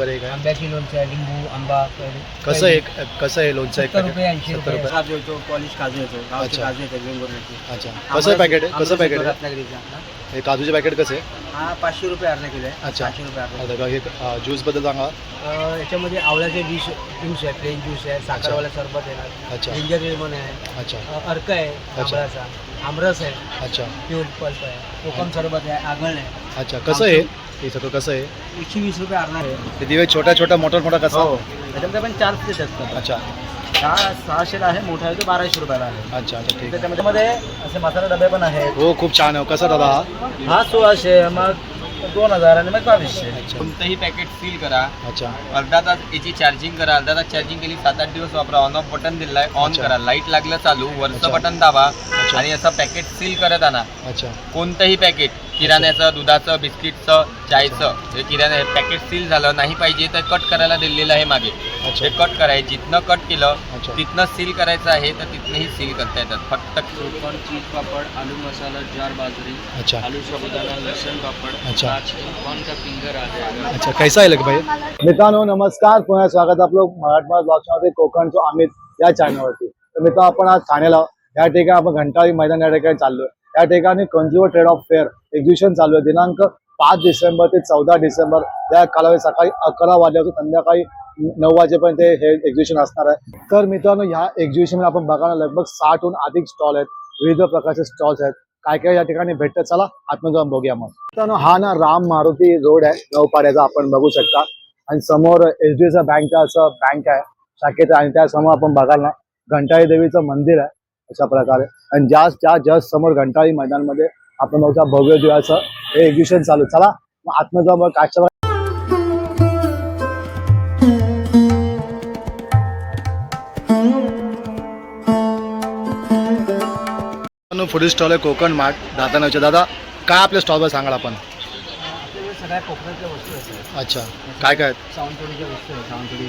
बरं काय आंब्याची लोणचं आहे, लिंबू, आंबा, कसं आहे लोणचं एक 70 रुपये, पॅकेट 80 रुपये. रुपये काजू येतो, पॉलिश काजू येतो, गावचे अच्छा. काजू येतात वेंगुर्ल्याचे. अच्छा कसं पॅकेट आहे कसं पॅकेट आहे रत्नागिरीचा हे काजूचे पॅकेट कसे आहे हा 500 रुपये अर्धा किलो आहे. अच्छा. 500 रुपये अर्धा आता का हे ज्यूसबद्दल सांगा किलो. याच्यामध्ये आवळ्याचे ज्यूस आहे, प्लेन ज्यूस आहे, साखरवाला सरबत आहे, अच्छा जिंजर लेमन आहे, अच्छा अर्क आहे, जांभळाचा आमरस आहे, अच्छा प्युअर पल्प आहे, कोकम सरबत आहे, आगळ आहे. अच्छा कसं आहे हे सगळं कसं आहे 120 रुपये अर्धा आहे. हे दिवे छोटा मोठा कसा त्याच्यामध्ये पण 4 पीस असतात. अच्छा हा 600 आहे, मोठा आहे तो 1200 रुपयाला आहे. अच्छा अच्छा ठीक आहे त्याच्यामध्ये असे मसाला डबे पण आहेत. हो खूप छान आहे कसा दादा हा 1600, मग 2000 आणि मग 2200. अच्छा कोणतंही पॅकेट सील करा, अच्छा अर्धा तास याची चार्जिंग करा, अर्धा तास चार्जिंग केली, 7-8 दिवस वापरा. ऑन ऑफ बटन दिलाय, ऑन अच्छा. करा, लाईट लागलं चालू, अच्छा. वरचं बटन दाबा अच्छा. आणि असं पॅकेट सील करत आणा. अच्छा कोणतंही पॅकेट किराण्याचं, दुधाचं, बिस्किटचं, चायचं, हे किराणा हे पॅकेट सील झालं नाही पाहिजे तर कट करायला दिलेलं आहे मागे. अच्छा ते कट करायचं, जिथनं कट केलं अच्छा. तिथनं सील करायचं आहे तर तिथनंही सील करता येतात. फक्त श्रीखंड, चीज पापड़, आलू मसाला, जार बाजरी, अच्छा आलू साबुदाना, लहसुन पापड़, अच्छा. कॉर्न का फिंगर आ जाएगा. अच्छा कैसा आहे लग भाई मित्रांनो नमस्कार पुन्हा स्वागत आपलं मराठवाडा ब्लॉग्समध्ये कोकणचं अमित या चॅनलवरती. तर मित्र आपण आज ठाण्याला या ठिकाणी आपण घंटाळी मैदान या ठिकाणी चाललोय. या ठिकाणी consumer trade off fair exhibition चालू आहे. दिनांक 5 डिसेंबर ते 14 डिसेंबर या कालावधीत सकाळी 11 वाजल्यापासून संध्याकाळी 9 वाजेपर्यंत हे एक्झिबिशन असणार आहे. तर मित्रांनो ह्या एक्झिबिशन आपण बघायला लगभग 60हून अधिक स्टॉल आहेत, विविध प्रकारचे स्टॉल्स आहेत. काय काय या ठिकाणी भेटतं चला आतमध्ये जाऊन बघूया. मग मित्रांनो हा ना राम मारुती रोड आहे नौपाड्याचा, आपण बघू शकता. आणि समोर HDFC बँकचा असं बँक आहे शाखेत, आणि त्या समोर आपण बघाल ना घंटाळी देवीचं मंदिर आहे अशा प्रकारे. आणि ज्या जस्ट समोर घंटाळी मैदानमध्ये आपण बघता भव्य दिवाचं हे एक्झिबिशन चालू. चला मग आतमध्ये जाऊन बघ काय फूड स्टॉल आहे कोकण मार्ट दातानाच्या. दादा काय आपल्या स्टॉलवर सांगाल आपण. आपल्याकडे सगळ्या कोकणातल्या वस्तू असतात. अच्छा काय काय सावंतवाडीच्या वस्तू आहे, सावंतवाडी.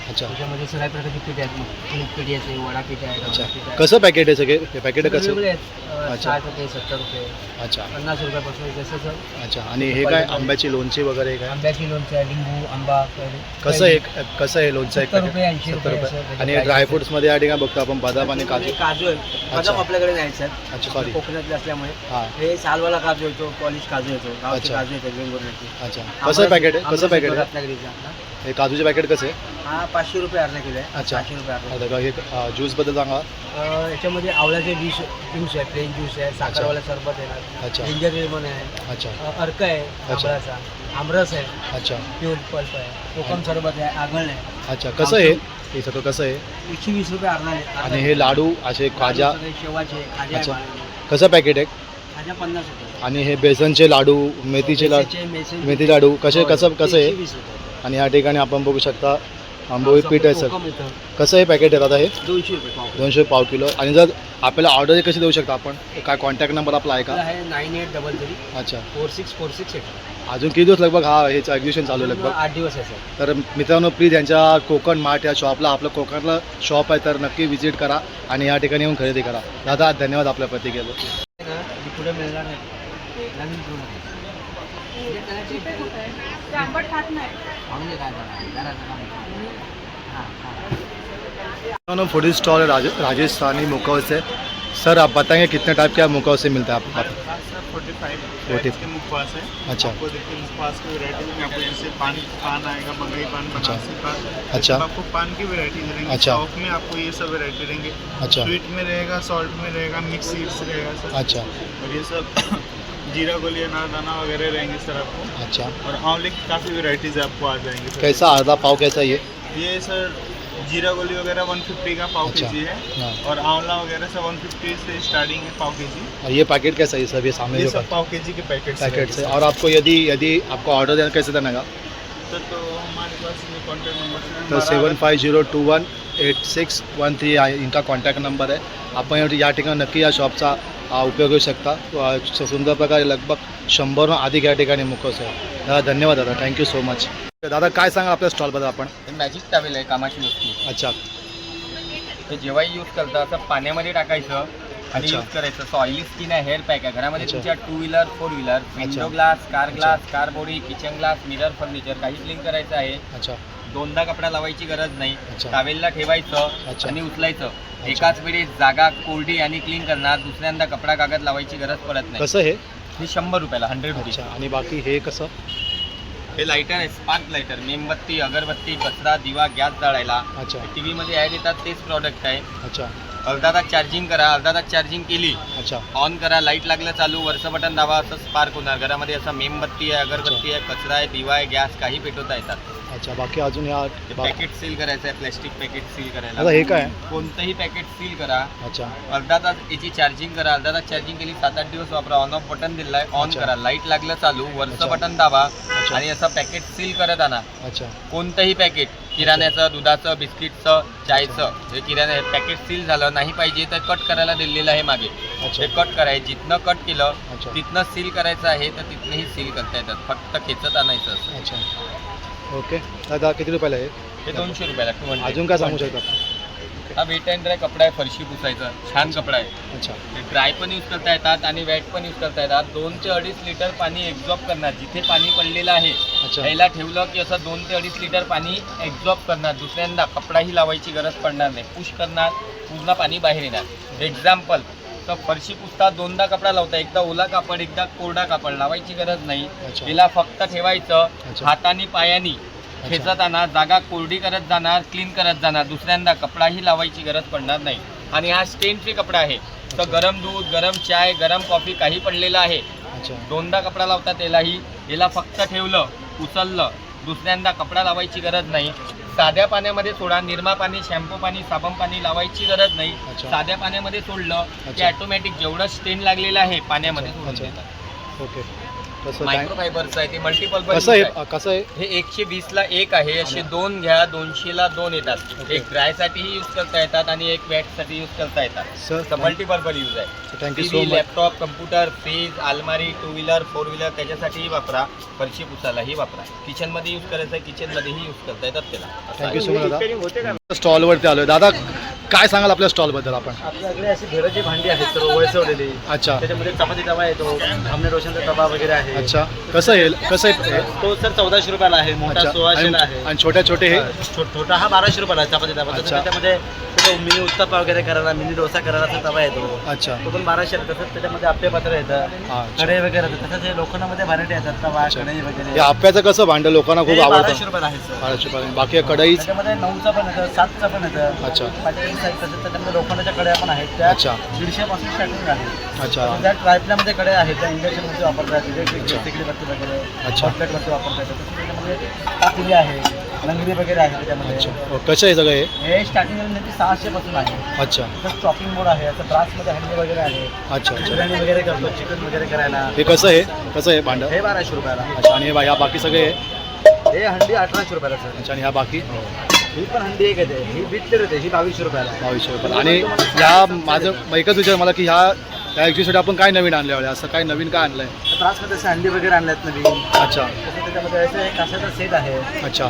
अच्छा त्याच्यामध्ये सगळ्या प्रकारची पीठ आहेत, मग पीठ पिढी आहे, वडा पीठ आहे, अच्छा गव्हाचं पीठ आहे. कसं पॅकेट आहे सगळे हे पॅकेट कसं वेगवेगळे आहेत. अच्छा. 60 रुपये, 70 रुपये, अच्छा 50 रुपयापासून जसं अच्छा. आणि हे काय आंब्याची लोणची वगैरे काय आंब्याची लोणचं आहे, लिंबू, आंबा. कसं आहे लोणचं एक 70 रुपये, पॅकेट 80 70 रुपये रुपये. असं आणि त्याचे ड्रायफ्रुट्स मध्ये या ठिकाणी बघतो आपण बदाम आणि काजू. काजू आहे. अच्छा. बदाम आपल्याकडे न्यायचे आहेत. अच्छा सॉरी कोकणातले असल्यामुळे हां हे सालवाला काजू येतो, पॉलिश काजू येतो, गावचे अच्छा. काजू येतात वेंगुर्ल्याचे. अच्छा कसं पॅकेट आहे कसं पॅकेट आहे रत्नागिरीचा हे काजूचे पॅकेट कसे आहे हा 500 रुपये अर्धा किलो आहे. अच्छा. 500 रुपये अर्धा आता का हे ज्यूसबद्दल सांगा किलो. याच्यामध्ये आवळ्याचे ज्यूस आहे, प्लेन ज्यूस आहे, साखरवाला सरबत आहे, अच्छा जिंजर लेमन आहे, अच्छा अर्क आहे, जांभळाचा आमरस आहे, अच्छा प्युअर पल्प आहे, कोकम सरबत आहे, आगळ आहे. अच्छा कसं आहे हे सगळं कसं आहे 120 रुपये अर्धा आहे. आणि हे लाडू असे खाजा सगळे शेवाचे खाजा अच्छा. आहे, कसं पॅकेट आहे खाजा 50 रुपये. आणि हे बेसनचे लाडू मेथीचे लाडू मेथीचे, मेथी लाडू कसे कसं कसं आहे 120 रुपये. आणि या ठिकाणी आपण बघू शकता आंबोळी पीठ आहे सर. कोकम येतं, कसं आहे पॅकेट आहे दादा हे 200 रुपये पाव. 200 पाव किलो. आणि जर आपल्याला ऑर्डर कशी देऊ शकता आपण काय कॉन्टॅक्ट नंबर आपला आहे का आपला आहे 9833 अच्छा 4646 अजून किती दिवस लगभग हा हे एक्झिबिशन चालू आहे लगभग 8 दिवस आहे सर. तर मित्रांनो प्लीज यांच्या कोकण मार्ट या शॉपला आपलं कोकणातलं शॉप आहे तर नक्की विजिट करा आणि या ठिकाणी येऊन खरेदी करा. दादा धन्यवाद आपल्या प्रतिक्रियेबद्दल. ना ती पुढे मिळणार नाही, नवीन घेऊन आहे. आंबट खात नाही. खाऊन घे काय झालं, जराचं काम आहे. हां, हां. फूड स्टॉल राजस्थानी मुखौस से. सर आप बताएंगे कितने टाइप के मुखौस से मिलता है आपको पता? सर 45 45 के मुखवास है. अच्छा आपको देखिए मुखवास की वैरायटी में आपको जैसे पान आएगा, बंगई पान, अच्छा. बनारसी पान. अच्छा. तो आपको पान की वैरायटी रहेंगी. अच्छा. सॉफ्ट में आपको ये सब वैरायटी रहेंगे. अच्छा स्वीट में रहेगा, सॉल्ट में रहेगा, मिक्स सीड्स रहेगा सर. अच्छा और ये सब जीरा गोली, अनारदाना वगैरह रहेंगे सर आपको. अच्छा. और आंवले की काफ़ी वैरायटीज आपको आ जाएंगी सर. कैसा आधा पाव कैसा ये ये सर जीरा गोली वगैरह 150 का पाव अच्छा. केजी है. हाँ. और आंवला वगैरह सब 150 से स्टार्टिंग है पाव केजी. और ये पैकेट कैसा है सब ये सामने ये जो सब पाव केजी के पैकेट पैकेट से. और आपको यदि यदि आपको ऑर्डर देना कैसे देना का सर तो हमारे पास ये कॉन्टैक्ट नंबर तो 7502186113 इनका कॉन्टॅक्ट नंबर आहे. आपण या ठिकाणी नक्की या शॉपचा उपयोग करू शकता. सुंदर प्रकारे लगभग 100 अधिक या ठिकाणी मुखौस आहे. दादा धन्यवाद दादा, थँक्यू सो मच. दादा काय सांगा आपल्या स्टॉलबद्दल आपण. हे मॅजिक टॅवेल आहे, कामाची वस्तू. अच्छा ते जेव्हाही यूज करता असं पाण्यामध्ये टाकायचं, आणि अच्छा. यूज करायचं. सो ऑइली स्किन आहे, हेअर पॅक आहे. घरामध्ये अच्छा. तुमच्या 2 wheeler 4 wheeler window glass, car glass, car body, kitchen glass, mirror, furniture काही क्लीन करायचं आहे. अच्छा दोनदा कपडा लावायची गरज नाही. अच्छा. टावेलला ठेवायचं अच्छा. आणि उचलायचं. एकाच वेळी जागा कोरडी आणि क्लीन करणार. दुसऱ्यांदा कपडा कागद लावायची गरज पडत नाही. कसं हे हे 100 रुपयाला 100 रुपीज. अच्छा. आणि बाकी हे कसं हे लायटर आहे, स्पार्क लायटर. मेणबत्ती, अगरबत्ती, कचरा, दिवा, गॅस जाळायला. अच्छा टीव्ही मध्ये ॲड येतात तेच प्रॉडक्ट आहे. अच्छा अर्धा तास चार्जिंग करा. अर्धा तास चार्जिंग केली अच्छा ऑन करा, लाईट लागलं चालू, वरचं बटन दाबा, असं स्पार्क होणार. घरामध्ये असं मेणबत्ती आहे, अगरबत्ती आहे, कचरा आहे, दिवा आहे, गॅस काही पेटवता येतात. अच्छा. बाकी अजून या पॅकेट सील करायचं आहे, प्लॅस्टिक पॅकेट सील आता करायला. हे काय आहे? कोणतंही पॅकेट सील करा. अच्छा अर्धा तास याची चार्जिंग करा. अर्धा तास चार्जिंग केली 7-8 दिवस वापरा. ऑन ऑफ बटन दिलं आहे, ऑन अच्छा. करा, लाईट लागलं चालू, अच्छा. वरचं बटन दाबा अच्छा. आणि असं पॅकेट सील करत आणा. अच्छा कोणतंही पॅकेट, किराण्याचं, दुधाचं, बिस्किटचं, चायचं, हे किराणा हे पॅकेट सील झालं नाही पाहिजे तर कट करायला दिलेलं आहे मागे. अच्छा ते कट करायचं. जिथनं कट केलं अच्छा तिथनं सील करायचं आहे तर तिथनंही सील करता येतात. फक्त खेचत आणायचं असं. अच्छा. ओके. दादा किती रुपयाला आहे हे 200 रुपयाला 200. अजून काय सांगू शकता? हा वेट अँड ड्राय कपडा आहे, फरशी पुसायचा. छान कपडा आहे. अच्छा हे ड्राय पण यूज करता येतात आणि वेट पण यूज करता येतात. 2 ते 2.5 लिटर पाणी एक्झॉर्ब करणार. जिथे पाणी पडलेलं आहे अच्छा याला ठेवलं की असं 2 ते 2.5 लिटर पाणी एक्झॉर्ब करणार. दुसऱ्यांदा कपडाही लावायची गरज पडणार नाही. पुश करणार, पूर्ण पाणी बाहेर येणार. एक्झाम्पल, तर फरशी पुसता 2दा कपडा लावता. एकदा ओला कापड, एकदा कोरडा कापड. लावायची गरज नाही. अच्छा. हिला फक्त ठेवायचं. अच्छा. हाताने पायानी खेचत आणा. जागा कोरडी करत जाणार, क्लीन करत जाणार. दुसऱ्यांदा कपडाही लावायची गरज पडणार नाही. आणि हा स्टेन फ्री कपडा आहे. तर गरम दूध, गरम चाय, गरम कॉफी काही पडलेलं आहे. अच्छा 2दा कपडा लावतात त्यालाही. याला फक्त ठेवलं, उचललं, दुसऱ्यांदा कपडा लावायची गरज नाही. साध्या पाण्यामध्ये सोडा. निरमा पाणी, शॅम्पू पाणी, साबण पाणी लावायची गरज नाही. अच्छा. साध्या पाण्यामध्ये सोडलं की अच्छा. ऑटोमॅटिक जेवढं स्टेन लागलेलं आहे पाण्यामध्ये सोडून अच्छा. देतात. ओके. कसं काय मायक्रोफायबरचं आहे ते, मल्टिपल कसं आहे कसं आहे हे 120ला 1 आहे. असे 2 घ्या, 200ला 2 येतात. ओके. एक ड्रायसाठीही यूज करता येतात आणि एक वॅटसाठी यूज करता येतात. सर तर मल्टीपर्पज यूज आहे. Thank you so TV, much. Laptop, computer, fridge, अलमारी, 2 व्हीलर 4 व्हीलर त्याच्यासाठीही वापरा. फरशी पुसायलाही वापरा. किचनमध्ये यूज करायचं आहे, किचनमध्येही यूज करता येतात त्याला. थँक्यू सो मच दादा. स्टॉलवरती आलोय. दादा काय सांगाल आपल्या स्टॉलबद्दल आपण? आपल्याकडे अशी घराची भांडी आहेत सर्व वळसवलेली. अच्छा त्याच्यामध्ये चपाती तवा येतो, धामणे रोशनचा तवा वगैरे आहे. अच्छा. कसं आहे कसं आहे? तो सर 1400 रुपयाला आहे. मोठा अच्छा. 1600 आहे. आणि छोट्या छोटे हे छोटा हा 1200 रुपयाला आहे चपाती तवा. तसं अच्छा. त्याच्यामध्ये मिनी उत्तप्पा वगैरे करायला, मिनी डोसा करायला असा तवा येतो. अच्छा तो पण 1200 आहे. तसंच त्याच्यामध्ये आप्पे पात्र येतं, हा, अच्छा. कढई वगैरे येतं. तसंच हे लोखंडामध्ये व्हरायटी येतात, तवा, कढई हे वगैरे. आप्याचं कसं भांडं लोकांना खूप 1200 आवडतं. रुपयाला आहे सर. 1200 रुपये. बाकी कढईच. त्याच्यामध्ये 9चा पण येतं, 7चा पण येतं. अच्छा. 45 साईज तसंच त्याच्यामध्ये लोखंडाच्या कढया पण आहेत. त्या अच्छा. 150 पासून स्टार्टिंग आहे. अच्छा त्या ट्रायपल्यामध्ये कढया आहेत, त्या इंडक्शनमध्ये वापरतात. इलेक्ट्रिक अच्छा. वरती वगैरे अच्छा. हॉटप्लेटवरती वापरतात. तसंच त्याच्यामध्ये पातेली आहे, लंगडी वगैरे आहे त्याच्यामध्ये. अच्छा. कसं आहे सगळं हे? हे स्टार्टिंग रेंज 600 पासून आहे. अच्छा तसंच चॉपिंग बोर्ड आहे, असं ब्रासमध्ये हंडी वगैरे आहे. अच्छा अच्छा. बिर्याणी वगैरे करतो, चिकन वगैरे करायला. हे कसं आहे कसं आहे भांडं? हे 1200 रुपयाला. अच्छा. आणि ह्या बाकी सगळे हे? हे हंडी 1800 रुपयाला सर. अच्छा. आणि ह्या बाकी ही पण हंडी एक येते, ही 20 येते, ही 2200 रुपयाला. 2200 रुपये. आणि ह्या माझं एकच विचार मला की ह्या ॲक्च्युअली आपण काय नवीन आणलं असं काय नवीन काय आणलंय? ब्रासमध्ये असे हंडी वगैरे आणल्यात नवीन. अच्छा तसं त्याच्यामध्ये असं एक काशाचा सेट आहे. अच्छा.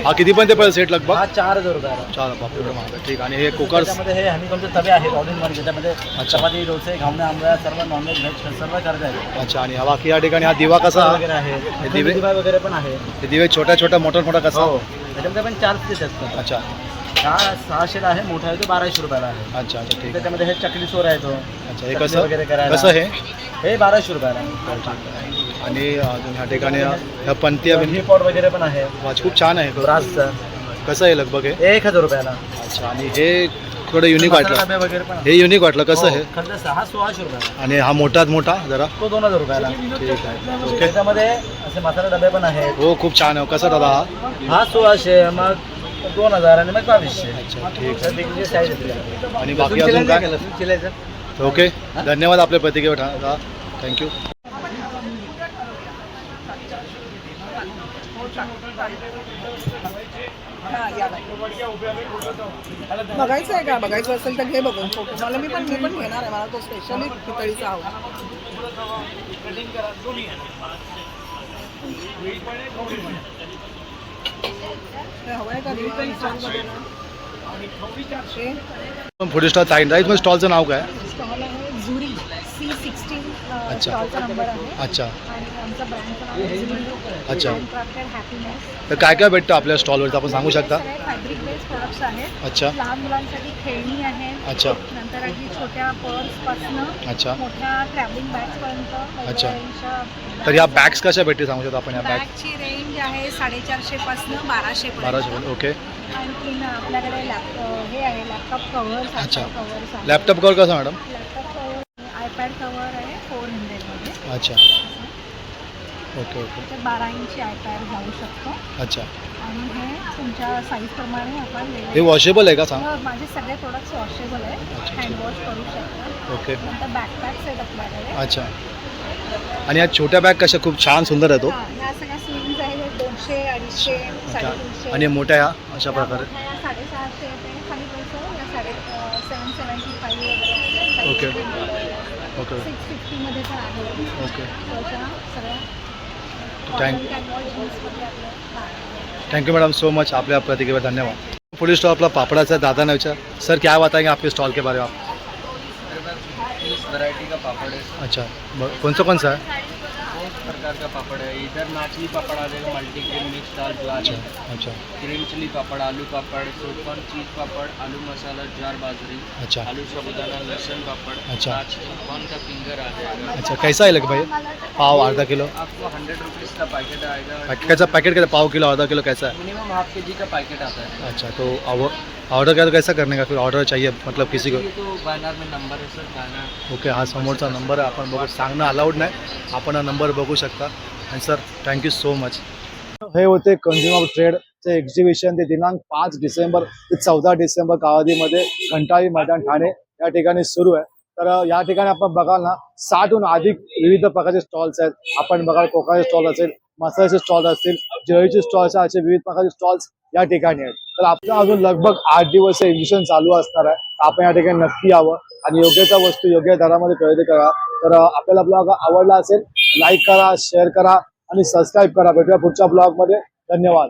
हा किती पण ते पडेल सेट लगभग? हा 4000 रुपयाला. 4 बापरे एवढं महाग आहे. ठीक. आणि हे कुकर्स? त्याच्यामध्ये हे हनीकॉमचे तवे आहेत ऑल इन वन. त्याच्यामध्ये अच्छा. चपाती, डोसे, घावणे, आंबळ्या सर्व नॉनव्हेज व्हेज सर्व करता येते. अच्छा. आणि बाकी या ठिकाणी हा दिवा कसा? वगैरे आहे, हे दिवे? दिवा वगैरे पण आहे. हे दिवे छोट्या छोट्या मोठा मोठा कसा? हो, त्याच्यामध्ये पण 4 पीस असतात. अच्छा हा 600 आहे, मोठा आहे तो 1200 रुपयाला आहे. अच्छा अच्छा. ठीक. त्याच्यामध्ये हे चकली सोर आहे तो. अच्छा. हे चकली कसं वगैरे करायला. कसं हे? हे 1200 रुपयाला. आणि अजून ह्या ठिकाणी ह्या पंथी ही पॉट वगैरे पण आहे वाच खूप छान आहे. ब्रासचा. कसं आहे लगभग हे? 1000 रुपयाला. अच्छा. आणि हे थोडं युनिक मसाला वाटलं. डबे वगैरे पण हे युनिक वाटलं. कसं हो, आहे? खंडसा हा 1600 रुपयाला. आणि हा मोठात मोठा जरा? तो 2000 रुपयाला. ठीक आहे. ओके. त्याच्यामध्ये असे मसाला डबे पण आहेत. हो खूप छान आहे. कसं दादा हा? हा 1600, मग 2000 आणि मग 2200. अच्छा. ठीक तर वेगवेगळी साईज येते. आणि बाकी अजून काय? लसूण चिलायचं. ओके. धन्यवाद आपल्या प्रतिक्रिया दादा. थँक्यू. बघायचं आहे का? बघायचं असेल तर घे बघून फोटो. मला मी पण घेणार आहे. मला तो स्पेशली पितळीचा हवा. हवं आहे का? फूड स्टॉल राईट मग स्टॉलचं नाव काय? स्टॉल अच्छा. स्टॉलचा नंबर आहे अच्छा आणि आमचा ब्रँडचं नाव आहे झिंगू. अच्छा. Handcrafted happiness. तर काय काय भेटतं आपल्या स्टॉलवरती आपण सांगू शकता? सगळे फॅब्रिक बेस्ड प्रोडक्ट्स आहेत. अच्छा लहान मुलांसाठी खेळणी आहेत. अच्छा नंतर अगदी छोट्या पर्सपासनं अच्छा. मोठ्या ट्रॅव्हलिंग बॅग्सपर्यंत अच्छा. रेंजच्या. तर या बॅग्स कशा भेटतील सांगू शकता आपण या बॅग? बॅगची रेंज आहे 450 पासनं 1200 1200 पर्यंत. ओके. आणखीन आपल्याकडे हे आहे लॅपटॉप कव्हर्स. अच्छा. कव्हर्स आहे. लॅपटॉप कवर कसं madam? Laptop cover iPad cover आहे 400 मध्ये. अच्छा ओके ओके. तर 12 इंची आयपॅड जाऊ शकतो. अच्छा. आणि हे तुमच्या साईजप्रमाणे आपण हे वेगळे. वॉशेबल आहे का सांग? माझे सगळे प्रोडक्ट्स वॉशेबल आहे. अच्छा. हँडवॉश करू शकता. ओके. नंतर बॅकपॅक्स आहेत आपल्याकडे. अच्छा. आणि या छोट्या बॅग कशा खूप छान सुंदर आहे तो. हां, ह्या सगळ्या स्लिंग्स आहेत 200, 250, 350. आणि मोठ्या ह्या अशा प्रकारे. 650 येते खाली पैसे. या 775 वगैरे. ओके. ओके 650 मध्ये पण आहे. ओके. त्याच्या सगळ्या थँक कॅनवॉल जीन्समध्ये आपल्या. Thank you madam so much, आपल्या प्रतिक्रिया धन्यवाद. पुलिस स्टॉल अपना पापड़ा से दादा ने पूछा सर क्या बताएंगे आपके स्टॉल के बारे में आप? मेरे पास 30 वैरायटी का पापड़ है, अच्छा कौन सा है? बहुत प्रकार का पापड़ है। इधर नाचली पापड़ आ जाएगा, मल्टी ग्रेन मिक्स दाल ज्वार, अच्छा ग्रीन चिली पापड़, आलू पापड़, सूरपन चीज पापड़, आलू मसाला ज्वार बाजरी, अच्छा आलू साबुदाना लहसुन पापड़, अच्छा। नाचली कॉर्न का फिंगर आ जाएगा। अच्छा कैसा है लगे भैया? पाव आधा किलो आपको 100 रुपीज़ का पैकेट आएगा। कैसा पैकेट कैसा? पाव किलो आधा किलो कैसा है? मिनिमम हाफ के जी का पैकेट आता है। अच्छा तो ऑर्डर क्या तो कैसा करने का? फिर ऑर्डर चाहिए मतलब किसी को? ये तो बैनर में नंबर है सर, बैनर। ओके हा समोरचा नंबर आहे, आपण बघू सांगणं अलाउड नाही, आपण हा नंबर बघू शकता. आणि सर थँक्यू सो मच. हे होते कंझ्युमर ट्रेडचे एक्झिबिशन. ते दिनांक 5 डिसेंबर ते 14 डिसेंबर कालावधीमध्ये घंटाळी मैदान ठाणे या ठिकाणी सुरू आहे. तर या ठिकाणी आपण बघाल ना 60हून अधिक विविध प्रकारचे स्टॉल्स आहेत. आपण बघाल कोकाचे स्टॉल असेल, मसाल्याचे स्टॉल असतील, जळीचे स्टॉल्स असे विविध प्रकारचे स्टॉल्स या ठिकाणी आहेत. तर आपलं अजून लगभग 8 दिवस एक्झिबिशन चालू असणार आहे. आपण या ठिकाणी नक्की यावं आणि योग्य त्या वस्तू योग्य दरामध्ये खरेदी करा. तर आपल्याला ब्लॉग आवडला असेल लाईक करा, शेअर करा आणि सबस्क्राईब करा. भेटूया पुढच्या ब्लॉगमध्ये. धन्यवाद.